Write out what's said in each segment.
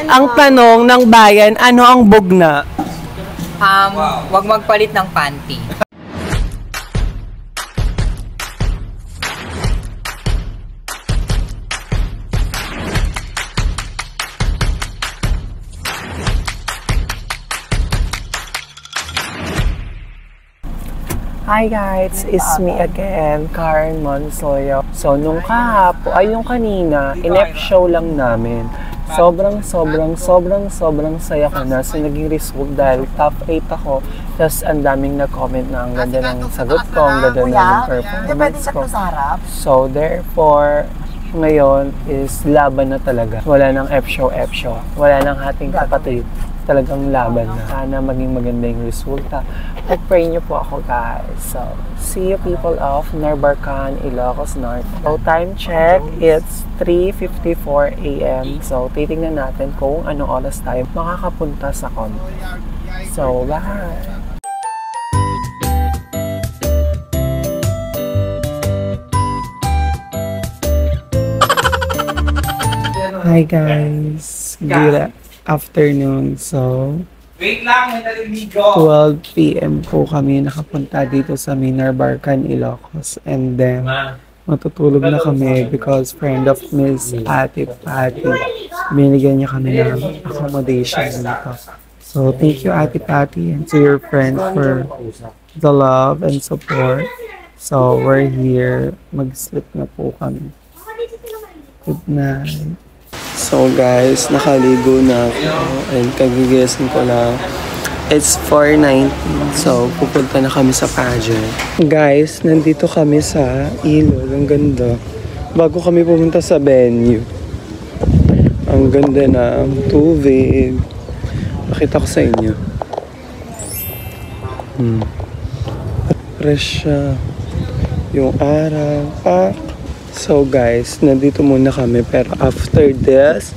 Ang tanong ng bayan, ano ang bugna? Wag magpalit ng panty. Hi guys, it's me again, Karen Monsoyo. So, nung yung kanina, in-F show lang namin. Sobrang saya ko na sa naging result dahil top 8 ako. Tapos, ang daming nag-comment na ang ganda ng sagot ko, ang ganda ng performance ko. So, therefore, ngayon is laban na talaga. Wala nang F show. Wala nang ating kapatid. Talagang laban na. Sana maging maganda yung resulta. Pag-pray niyo po ako, guys. So, see you people of Narbarcan, Ilocos Norte. So, time check, it's 3:54 a.m. So, titingnan natin kung anong oras tayo makakapunta sa con. So, bye! Hi guys! Good afternoon. So, wait lang, may naliligo. 12 p.m. po kami nakapunta dito sa Narbarcan, Ilocos. And then, matutulog na kami because friend of Miss Ate Patty, binigyan niya kami ng accommodation dito. So, thank you Ate Patty and to your friend for the love and support. So, we're here. Mag-sleep na po kami. Good night. So guys, nakaligo na ako and kagigising ko lang. It's 4:19, so pupunta na kami sa pageant. Guys, nandito kami sa ilog, ang ganda. Bago kami pumunta sa venue. Ang ganda ng tubig. Pakita ko sa inyo. Fresh siya. Yung araw. So guys, nandito muna kami pero after this,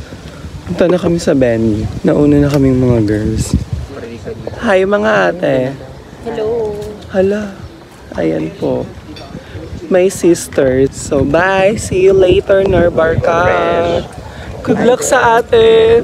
punta na kami sa venue. Nauna na kaming mga girls. Hi mga ate. Hello. Hala. Ayan po. My sisters. So bye. See you later, Narbarcan. Good luck sa ate.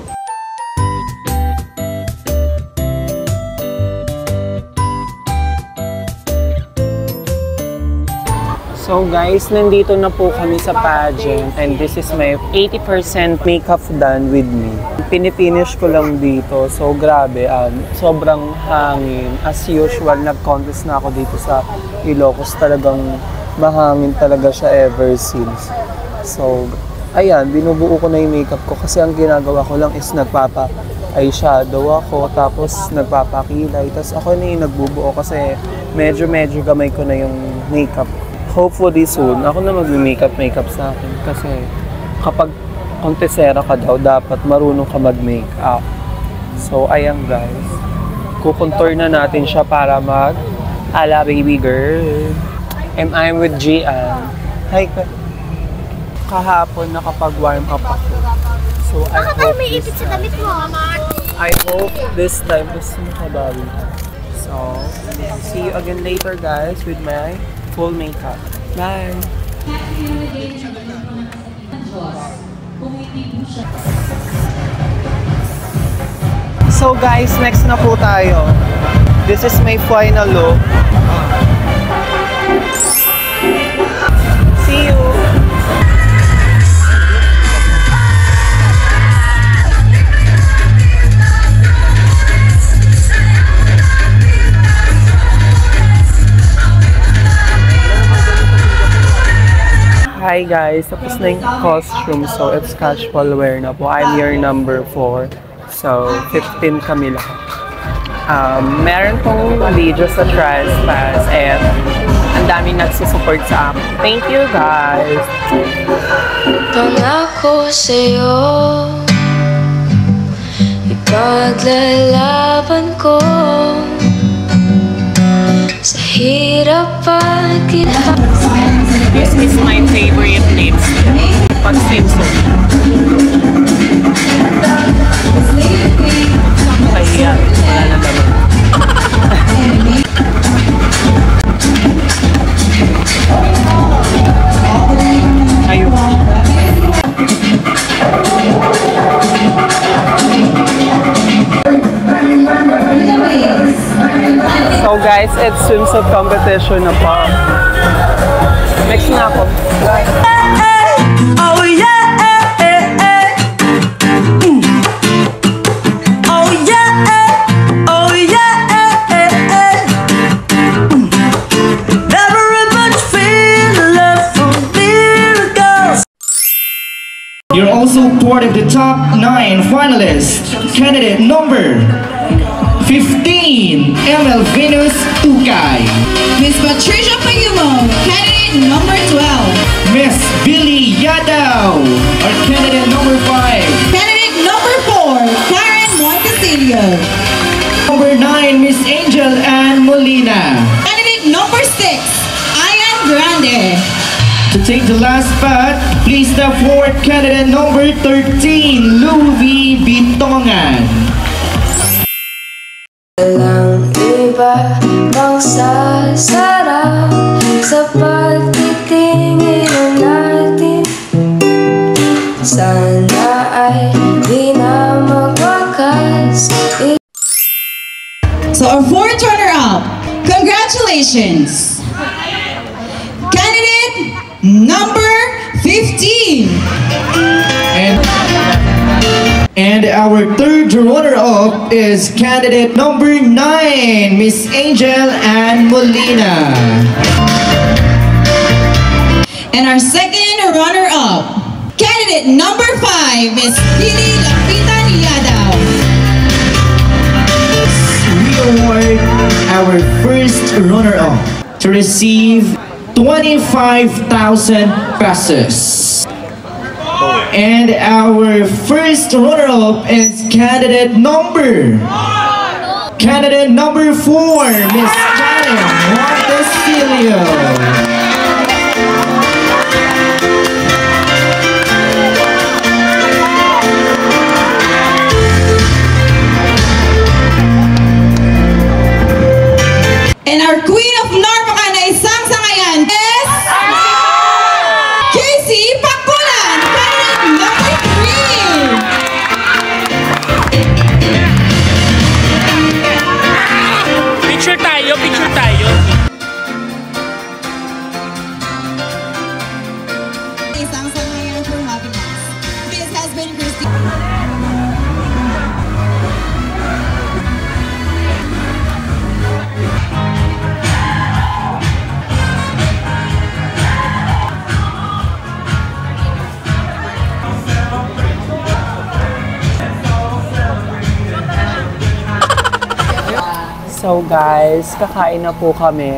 So guys, nandito na po kami sa pageant and this is my 80% makeup done with me. Pinifinish ko lang dito. So grabe, sobrang hangin. As usual, nag-contest na ako dito sa Ilocos. Talagang mahangin talaga siya ever since. So, ayan, binubuo ko na yung makeup ko kasi ang ginagawa ko lang is nagpapa-eyeshadow ako tapos nagpapakilay. Tapos ako na yung nagbubuo kasi medyo gamay ko na yung makeup. Hopefully soon, ako na mag-makeup sa akin kasi kapag kontesera ka daw, dapat marunong ka mag-makeup. So, ayan guys. Kukontour na natin siya para ala baby girl. And I'm with Gian. Hi ka. Kahapon nakapag-warm up ako. So, I hope this time is makabawi. So, see you again later guys with my full makeup. Bye! So guys, next na po tayo. This is my final look. See you! Hi guys, tapos na yung costume, so it's casual wear na po. I'm your number 4, so 15 kami lahat. Meron pong video sa Trespass and ang daming nagsusupport sa akin. Thank you guys! Pangako sa'yo, ipaglalaban ko sa hirap at ginhawa. This is my favorite lipstick. Pag-swimsuit. Ayan, wala na naman. Ayun. So guys, it's swimsuit competition na po. Next na ako. Oh yeah, oh yeah, oh yeah, very much feel love for miracles. You're also part of the top 9 finalists. Candidate number 15, ML Venus Tukay. Miss Patricia Payumo, candidate number 12. Miss Billy Yadaw, our candidate number 5. Candidate number 4, Karen Montecillo. Number 9, Miss Angel Ann Molina. Candidate number 6, Ayan Grande. To take the last spot, please step forward candidate number 13, Louie Bitongan. Walang iba bang sasarap sa pagtitingin natin. Sana ay di na magwakas. So our fourth runner-up, congratulations. Candidate number 15. And our third runner-up is candidate number 9, Miss Angel Ann Molina. And our second runner-up, candidate number 5 is Pili Lapitan Yadaw. We award our first runner-up to receive 25,000 pesos. And our first runner-up is candidate number 4, Miss Karen Montecillo. And our Queen of Narvacan na isang sangayan is Casey Pakulan, candidate number 3. Picture tayo, picture tayo. Isang sangayan for happiness. This has been Christy. So guys, kakain na po kami.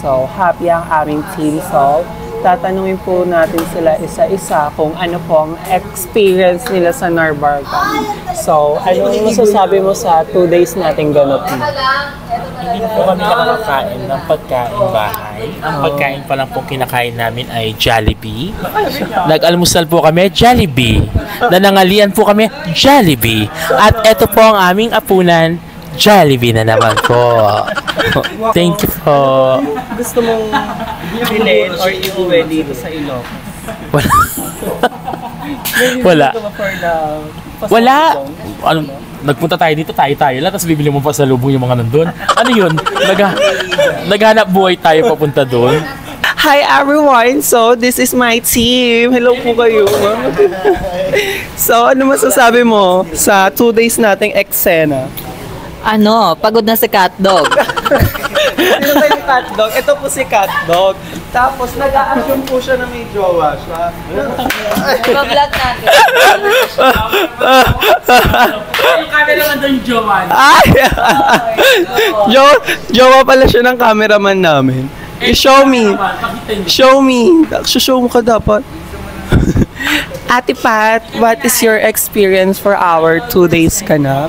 So happy ang aming team. So tatanungin po natin sila isa-isa kung ano po ang experience nila sa Narbarcan. So ano yung masasabi mo sa 2 days nating ganap? Hindi po kami nakakakain ng pagkain bahay. Ang pagkain pa lang po kinakain namin ay Jollibee. Nag-almusal po kami, Jollibee. Nanangalian po kami, Jollibee. At ito po ang aming apunan, Jollibee na naman po. Thank you po. Gusto mong bilhin or iuwi dito sa Ilocos? Wala. Wala. Wala. Ano, nagpunta tayo dito, tayo lang, tapos bibili mo pa sa lubong yung mga nandun. Ano yun? Naghanap buhay tayo papunta doon. Hi everyone! So, this is my team. Hello po kayo. So, ano masasabi mo sa 2 days nating eksena? Ano, pagod na si Catdog. Sino ba yung Catdog? Ito po si Catdog. Tapos, nag-a-assume po siya na may jowa siya. Iba-vlog natin. Yung camera man doon yung jowa. Ay! Jowa pala siya ng cameraman namin. Show me. Show me. Show mo ka dapat. Ate Pat, what is your experience for our 2 days ka na?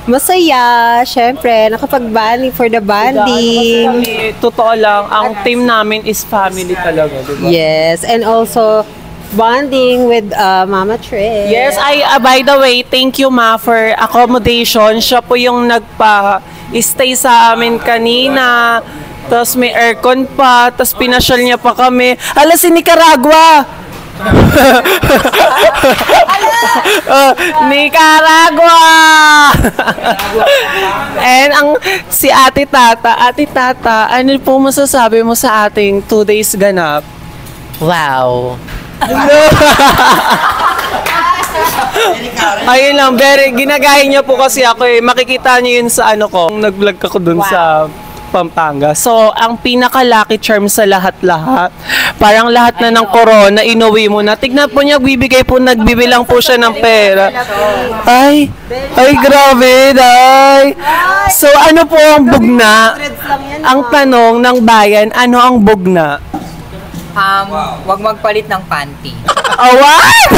Masaya, syempre, nakapag-banding for the banding. Totoo lang, ang team namin is family talaga, diba? Yes, and also bonding with Mama Trish. Yes, by the way, thank you Ma for accommodation. Siya po yung nagpa-stay sa amin kanina. Tapos may aircon pa, tapos pinasyal niya pa kami. Hala, si Nicaragua! Nicaragua! And si Ate Tata, ano po masasabi mo sa ating 2 days ganap? Wow. No. Ayun lang, ginagahin niya po kasi ako eh. Makikita niyo yun sa ano ko, nag-vlog ako dun sa Pampanga. So, ang pinaka-lucky charm sa lahat-lahat, parang lahat na ng corona, inuwi mo na. Tignan po niya, nagbibilang po siya ng pera. Ay, grabe, day. So, ano po ang bugna? Ang tanong ng bayan, ano ang bugna? Wag magpalit ng panty. Oh, what?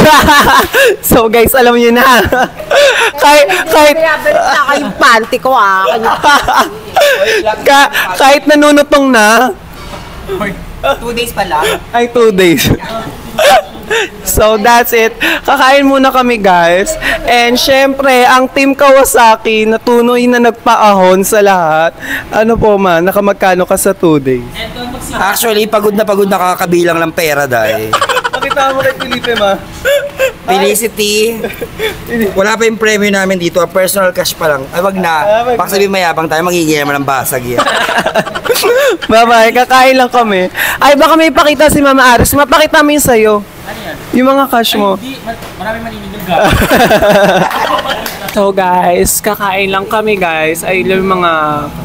So, guys, alam niyo na. kahit yung panty ko kahit nanunutong na. 2 days pa lang. Ay, 2 days. So, that's it. Kakain muna kami, guys. And, syempre, ang Team Kawasaki na tunoy na nagpaahon sa lahat. Ano po man, nakamagkano ka sa 2 days? Actually, pagod na kakabilang ng pera dahil. Pakita mo kay Felipe, ma. Felicity. Wala pa yung premyo namin dito. Personal cash pa lang. Ay, wag na. Pag sabihin mayabang tayo, magiging ng basag yan. Bye-bye. Kakain lang kami. Ay, baka may pakita si Mama Aris. Mapakita mo yung sa'yo. Yung mga cash mo. Marami maniningil ka. So guys, kakain lang kami guys. Ay yung mga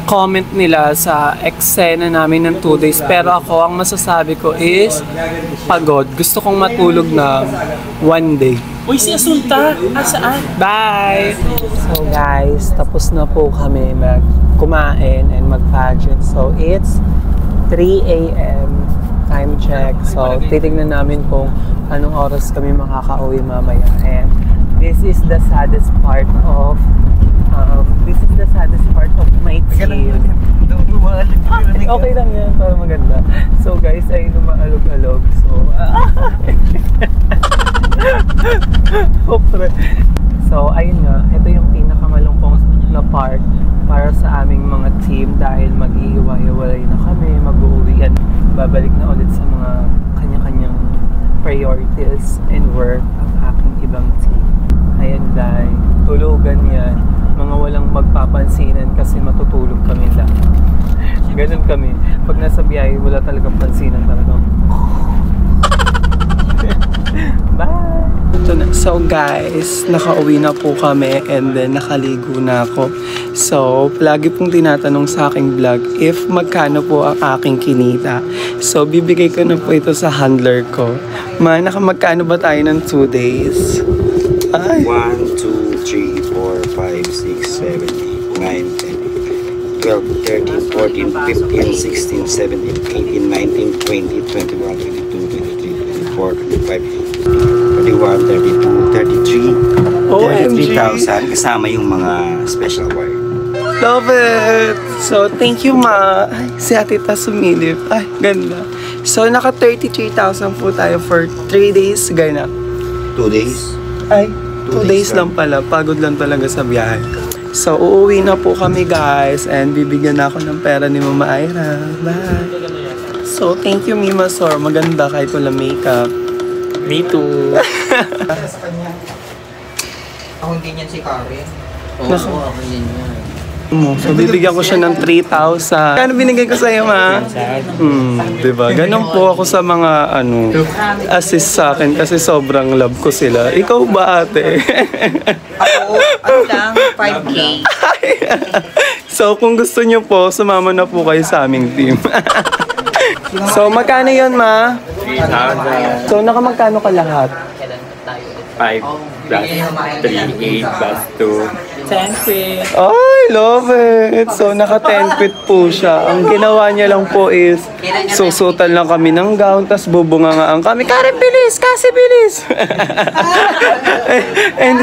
comment nila sa eksena namin ng 2 days. Pero ako, ang masasabi ko is pagod. Gusto kong matulog na 1 day. Uy, si Asulta. Saan? Bye! So guys, tapos na po kami kumain and mag-pageant. So it's 3 a.m. time check. So titignan namin kung anong oras kami makaka-uwi mamaya. And this is the saddest part of my team. Okay lang yan, para maganda. So guys, ay lumaalog-alog. So ayun nga, ito yung pinakamalungkong na part para sa aming mga team dahil mag-iiwalay na kami, mag-uuwian. Babalik na ulit sa mga kanya-kanyang priorities and work ang aking ibang team. Ayan dahil, tulugan yan. Mga walang magpapansinan kasi matutulog kami lang. Ganun kami. Pag nasa biyahe, wala talagang pansinan talagang. Bye! So guys, nakauwi na po kami and then nakaligo na ako. So, lagi pong tinatanong sa aking vlog if magkano po ang aking kinita. So, bibigay ko na po ito sa handler ko. Nakamagkano ba tayo ng 2 days? Ay. 1, 2, 3, 4, 5, 6, 7, 8, 9, 10, 12, 13, 14, 15, 16, 17, 18, 19, 20, 21, 22, 23, 24, 25, 31, 32, 33, OMG. 33,000 kasama yung mga special wire. Love it! So, thank you, ma. Ay, si Ate Ta sumilip. Ay, ganda. So, naka 33,000 po tayo for 3 days ganap. 2 days? Ay, 2 days lang pala. Pagod lang talaga sa biyahe. So, uuwi na po kami, guys. And bibigyan na ako ng pera ni Mama Ira. Bye! So, thank you, Mima Sor. Maganda kahit wala makeup. Me too. Ako din yan si Karen. Oo, ako din yan. So, bibigyan ko siya ng 3,000. Kano binigay ko sa'yo, ma? Diba? Ganon po ako sa mga, assist sa akin kasi sobrang love ko sila. Ikaw ba, ate? Ako, lang, 5K. So, kung gusto niyo po, sumama na po kayo sa aming team. So, magkano yun, ma? 3,000. So, nakamagkano ka lahat? 5 plus 3, 8 plus 2. 10 quid. Ay, love it! So, naka 10 quid po siya. Ang ginawa niya lang po is, susutan lang kami ng gown, tas bubungangaan kami. Karen, bilis! Kasi bilis! and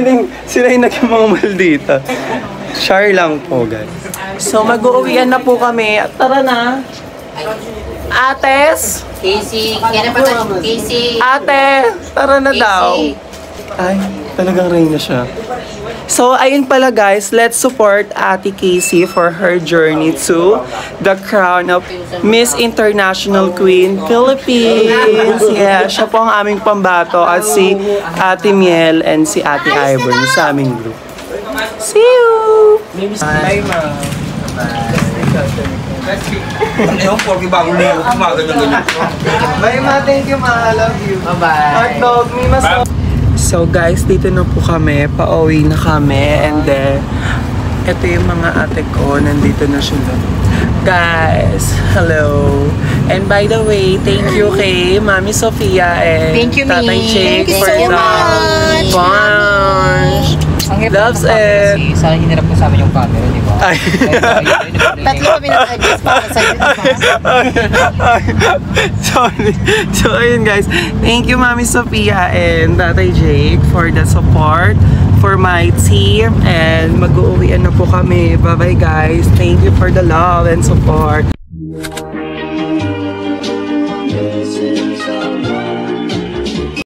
then, sila yung naging mga maldita. Share lang po, guys. So, mag-uuwian na po kami. At tara na! Ates! Casey, kaya na pa ito, Casey. Ate! Tara na daw! Ay, talagang rain na siya. So, ayun pala guys, let's support Ate Casey for her journey to the crown of Miss International Queen Philippines. Yeah, siya po ang aming pambato at si Ate Miel and si Ate Ivory sa aming group. See you! Bye, ma. Ano yung porky bago na yung ganyan. Bye, ma. Thank you, ma. I love you. Bye-bye. Hot dog, Mima. So, guys, dito na po kami. Pauwi na kami. And then, ito yung mga ate ko. Nandito na sila. Guys, hello. And by the way, thank you kay Mami Sofia and Thank you, Tatay Mi. Jake Thank you for so the much. bunch. Loves it. Sana hinirap ko sa amin yung camera, di ba? Ay. Tatlo kami nag-adjust para sa Sorry. So, ayun guys. Thank you, Mami Sofia and Tatay Jake for the support for my team. And mag-uuwian na po kami. Bye-bye, guys. Thank you for the love and support.